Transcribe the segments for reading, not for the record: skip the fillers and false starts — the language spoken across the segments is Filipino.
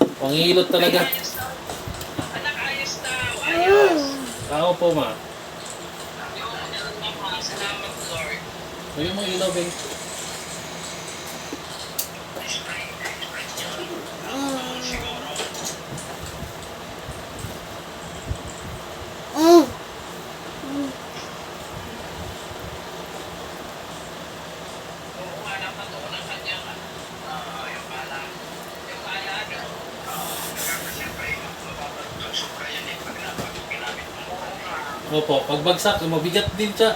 Pangihilot talaga. Ayos daw. Anak, ayos daw. Ayos. Ako po, ma. Yung mga salamat, Lord. Lagyan mo ilaw, Ben. Oo, anak na to ng kanyang, yung pala. Yung pala, Opo, pagbagsak, mabigat din siya.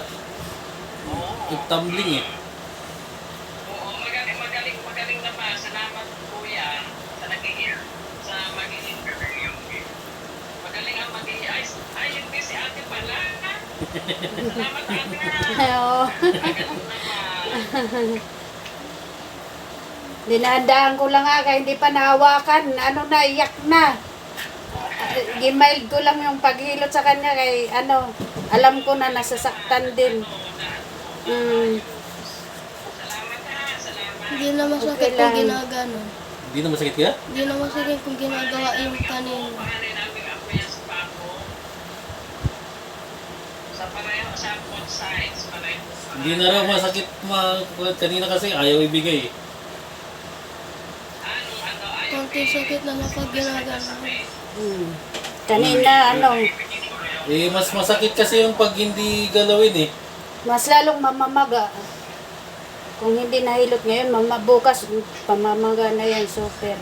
Tumbling eh. Oo, magaling na pa. Salamat, kuya, sa nagiging, sa magiging. Magaling ang magiging. Ay, hindi si ate pala. Salamat, ate. Oo. Magaling naman. Dinadaan ko lang aga, hindi pa nahawakan. Ano na, iyak na. Gimailed ko lang yung paghilot sa kanya kay alam ko na nasasaktan din. Salamat ha, salamat. Hindi na masakit Okay kung lang. ginagano. Hindi na masakit ka? Hindi na masakit kung ginagawa yung kanina. Pahalin namin ako yan sa pako. Sa pareho, sa both sides, pareho. Hindi na raw masakit. Kanina kasi ayaw ibigay eh. Ayaw. Konti sakit na lang pag ginagano. Kanina, Eh, mas masakit kasi yung pag hindi galawin eh. mas lalong mamamaga. Kung hindi nahilot ngayon, bukas, pamamaga na yan, super.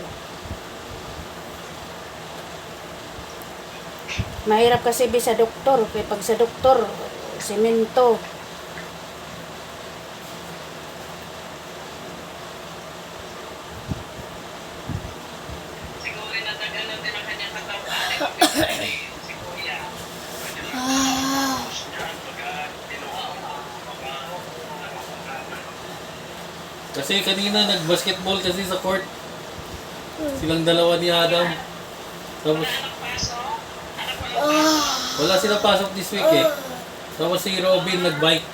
Mahirap kasi sa doktor. Kaya pag sa doktor, semento. Siguro natagal din ang kanyang katawan. Si Kuya. Ah, Kasi kanina nag-basketball kasi sa court. Silang dalawa ni Adam. Tapos Anak pasok. Anak walang wala sila pasok this week eh. Tapos si Robin nag-bike.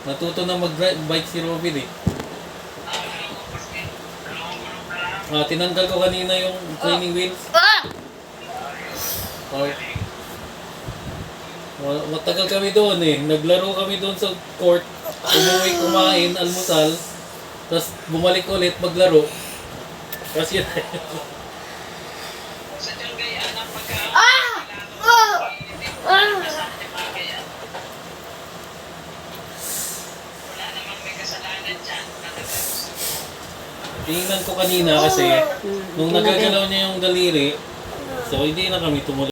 Natuto na mag-bike si Robin eh. Tinanggal ko kanina yung training wheels. Oh. Matagal kami doon eh. Naglaro kami doon sa court. Umuwi kumain, almusal. Tapos bumalik ulit maglaro. Kasi yun. sa dyan kay anak pagka... Wala namang may kasalanan dyan. Tingnan ko kanina kasi nung nagagalaw niya yung daliri, so hindi na kami tumuloy.